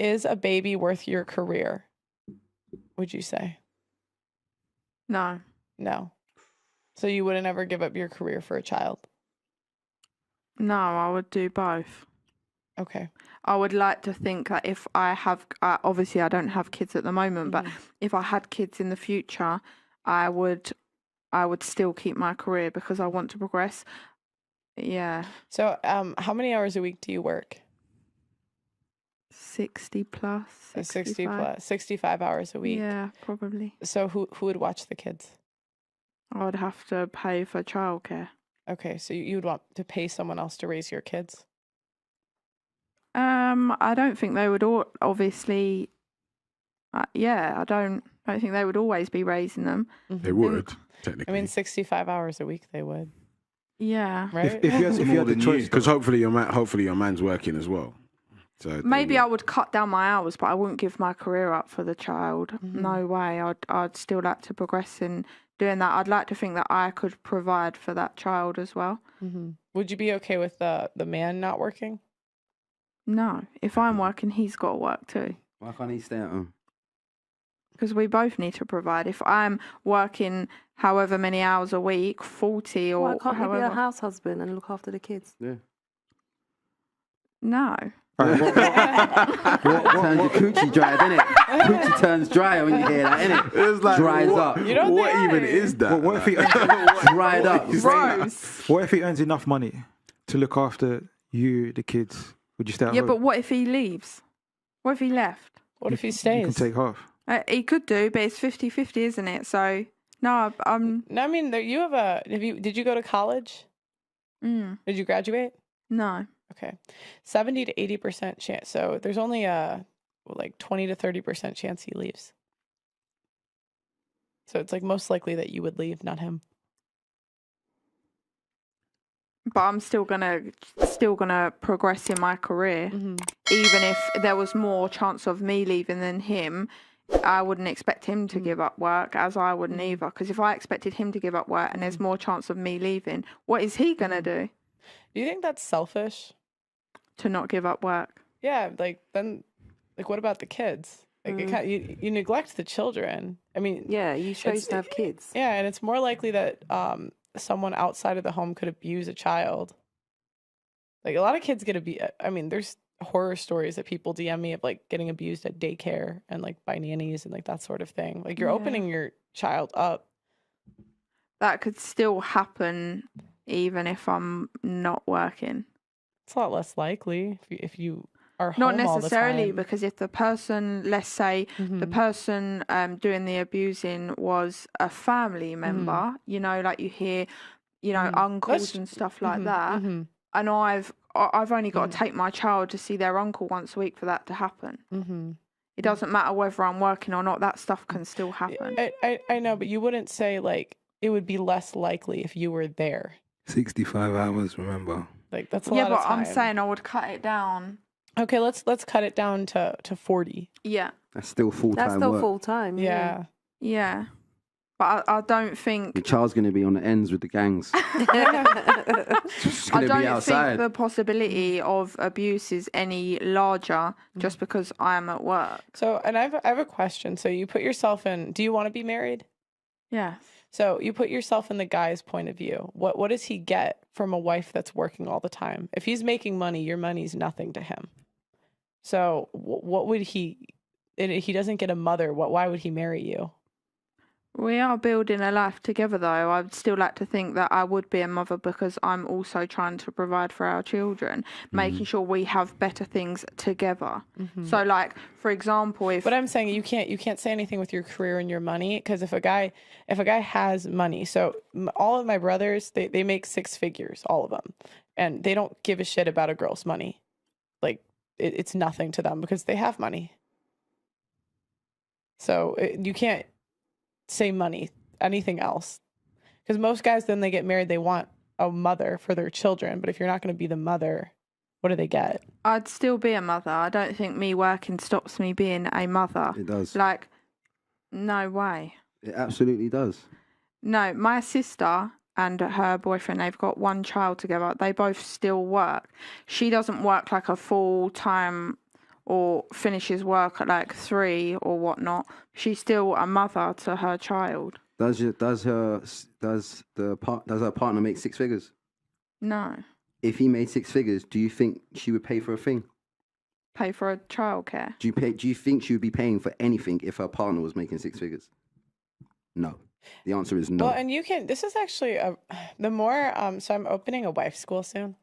Is a baby worth your career? Would you say? No. No. So you wouldn't ever give up your career for a child? No, I would do both. Okay. I would like to think that if I have, obviously I don't have kids at the moment, but if I had kids in the future, I would still keep my career because I want to progress. Yeah. So, how many hours a week do you work? 60 plus. 60 plus, 65 hours a week. Yeah, probably. So who would watch the kids? I would have to pay for childcare. Okay, so you would want to pay someone else to raise your kids? I don't think they would all, obviously. I don't think they would always be raising them. They would, technically. I mean, 65 hours a week they would. Yeah. Right? If you had the choice, because hopefully your man's working as well. So maybe I would cut down my hours, but I wouldn't give my career up for the child. No way. I'd still like to progress in doing that. I'd like to think that I could provide for that child as well. Would you be okay with the man not working? No. If I'm working, he's got to work too. Why can't he stay at home? Because we both need to provide. If I'm working however many hours a week, 40 or Why can't however. you be a house husband and look after the kids? Yeah. No. Turns your coochie dry, doesn't it? Coochie turns dry when you hear that, innit? It's like, dries up. You know what even is that? What if he Dried up. Gross. What if he earns enough money to look after you, the kids? Would you stay at home? But what if he leaves? What if he left? What if he You stays? can take half. He could do, but it's 50-50, isn't it? So, no, I'm... No, I mean, you have did you go to college? Did you graduate? No. Okay. 70 to 80% chance. So there's only a 20 to 30% chance he leaves. So it's like most likely that you would leave, not him. But I'm still gonna progress in my career. Even if there was more chance of me leaving than him, I wouldn't expect him to give up work, as I wouldn't either. Because if I expected him to give up work and there's more chance of me leaving, what is he gonna do? Do you think that's selfish? To not give up work? Yeah, what about the kids? Like you neglect the children. I mean, yeah, you chose to have kids. Yeah, and it's more likely that someone outside of the home could abuse a child. Like a lot of kids get abused. I mean, there's horror stories that people DM me of like getting abused at daycare and like by nannies and like that sort of thing. Like you're opening your child up. That could still happen even if I'm not working. It's a lot less likely if you are home not all the necessarily time. Because if the person, let's say the person doing the abusing was a family member, you know, like you hear, you know, uncles and stuff like that, and I've only got to take my child to see their uncle once a week for that to happen. It doesn't matter whether I'm working or not, that stuff can still happen. I know, but you wouldn't say like it would be less likely if you were there. 65 hours, remember. Like that's a lot of time. I'm saying I would cut it down. Okay, let's cut it down to 40. Yeah. That's still full-time That's still work. full-time. Yeah. Yeah. But I don't think... The child's going to be on the ends with the gangs. Just going to be outside. I don't think the possibility of abuse is any larger just because I'm at work. So, and I have a question. So you put yourself in... Do you want to be married? Yeah. So you put yourself in the guy's point of view. What does he get from a wife that's working all the time? If he's making money, your money's nothing to him. So what would he... If he doesn't get a mother, why would he marry you? We are building a life together, though. I would still like to think that I would be a mother because I'm also trying to provide for our children, making sure we have better things together. So, like, for example, if... But I'm saying you can't say anything with your career and your money, because if a guy has money, so all of my brothers, they make 6 figures, all of them, and they don't give a shit about a girl's money. Like, it's nothing to them because they have money. So you can't say money, anything else. Because most guys, then they get married, they want a mother for their children. But if you're not going to be the mother, what do they get? I'd still be a mother. I don't think me working stops me being a mother. It does. Like, no way. It absolutely does. No, my sister and her boyfriend, they've got one child together. They both still work. She doesn't work like a full-time or finishes work at like 3 or whatnot, she's still a mother to her child. Does her partner make 6 figures? No. If he made 6 figures, do you think she would pay for a thing? Pay for a childcare. Do you think she would be paying for anything if her partner was making 6 figures? No. The answer is no. Well, and this is actually the more, so I'm opening a wife school soon.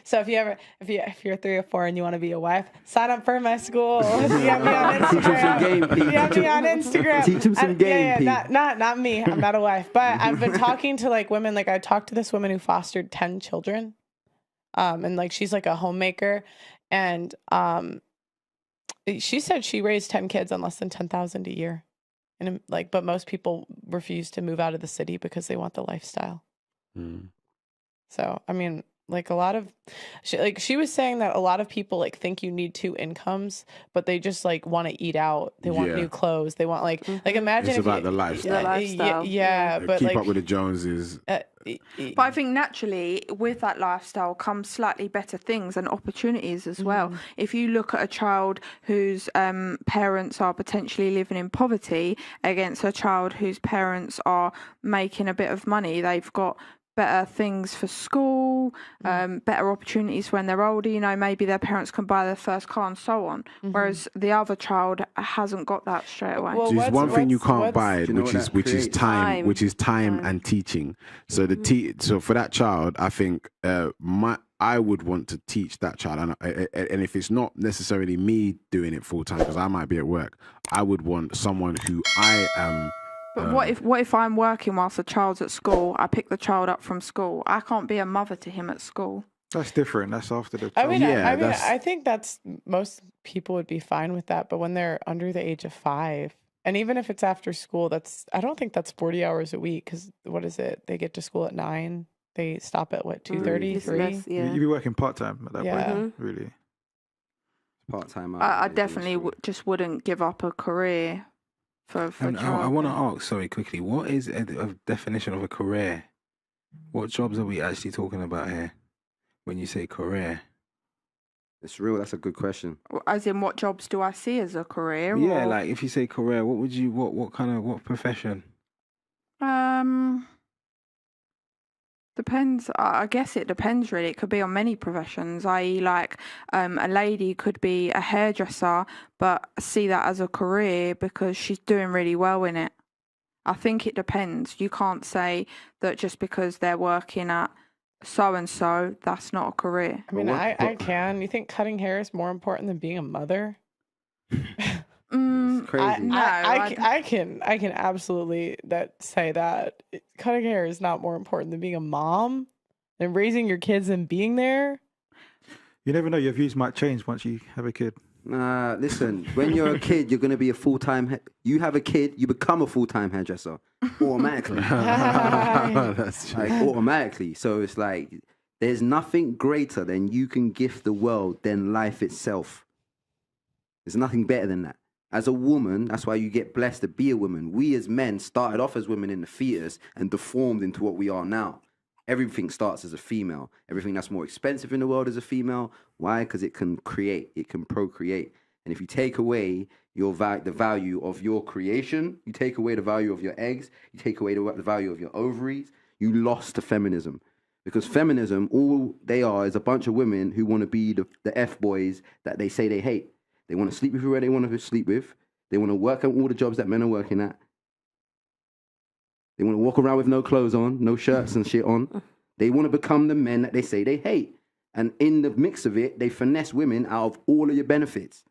So if you're 3 or 4 and you want to be a wife, sign up for my school. DM me on Instagram. Teach him some game, Pete. DM me on Instagram. Teach him some game, Pete. Not me. I'm not a wife, but I've been talking to like women. Like I talked to this woman who fostered 10 children, and like she's like a homemaker, and she said she raised 10 kids on less than $10,000 a year, and like, but most people refuse to move out of the city because they want the lifestyle. So I mean. Like a lot of, she was saying that a lot of people like think you need 2 incomes, but they just like want to eat out. They want new clothes. They want like imagine it's if about the lifestyle. The lifestyle. Yeah, but keep like up with the Joneses. But I think naturally with that lifestyle comes slightly better things and opportunities as well. If you look at a child whose parents are potentially living in poverty against a child whose parents are making a bit of money, they've got better things for school, better opportunities when they're older. You know, maybe their parents can buy their first car and so on. Whereas the other child hasn't got that straight away. Well, There's one thing you can't buy, Do you know which is time, and teaching. So so for that child, I think I would want to teach that child, and if it's not necessarily me doing it full time because I might be at work, I would want someone who I am. But what if I'm working whilst the child's at school? I pick the child up from school. I can't be a mother to him at school. That's different. That's after the I child. mean, I think that's most people would be fine with that. But when they're under the age of 5, and even if it's after school, I don't think that's 40 hours a week. Because what is it? They get to school at 9. They stop at what 2:30, 3. Yeah. You'd be working part-time at that point, really. Part-time. I definitely just wouldn't give up a career for And I want to ask, sorry, quickly, what is a definition of a career? What jobs are we actually talking about here when you say career? It's real. That's a good question. As in, what jobs do I see as a career? Yeah, or... like if you say career, what profession? Depends. I guess it depends really. It could be on many professions, i.e. like a lady could be a hairdresser but see that as a career because she's doing really well in it. I think it depends. You can't say that just because they're working at so-and-so, that's not a career. I mean, I can. You think cutting hair is more important than being a mother? It's crazy. I can absolutely say that cutting hair is not more important than being a mom, than raising your kids and being there. You never know. Your views might change once you have a kid. Nah, listen. When you're a kid, you're gonna be a full-time. You have a kid, you become a full-time hairdresser automatically. That's true. Like automatically. So it's like there's nothing greater than you can gift the world than life itself. There's nothing better than that. As a woman, that's why you get blessed to be a woman. We as men started off as women in the fetus and deformed into what we are now. Everything starts as a female. Everything that's more expensive in the world is a female. Why? Because it can create, it can procreate. And if you take away the value of your creation, you take away the value of your eggs, you take away the value of your ovaries, you lost to feminism. Because feminism, all they are is a bunch of women who want to be the F-boys that they say they hate. They want to sleep with whoever they want to sleep with. They want to work at all the jobs that men are working at. They want to walk around with no clothes on, no shirts and shit on. They want to become the men that they say they hate. And in the mix of it, they finesse women out of all of your benefits.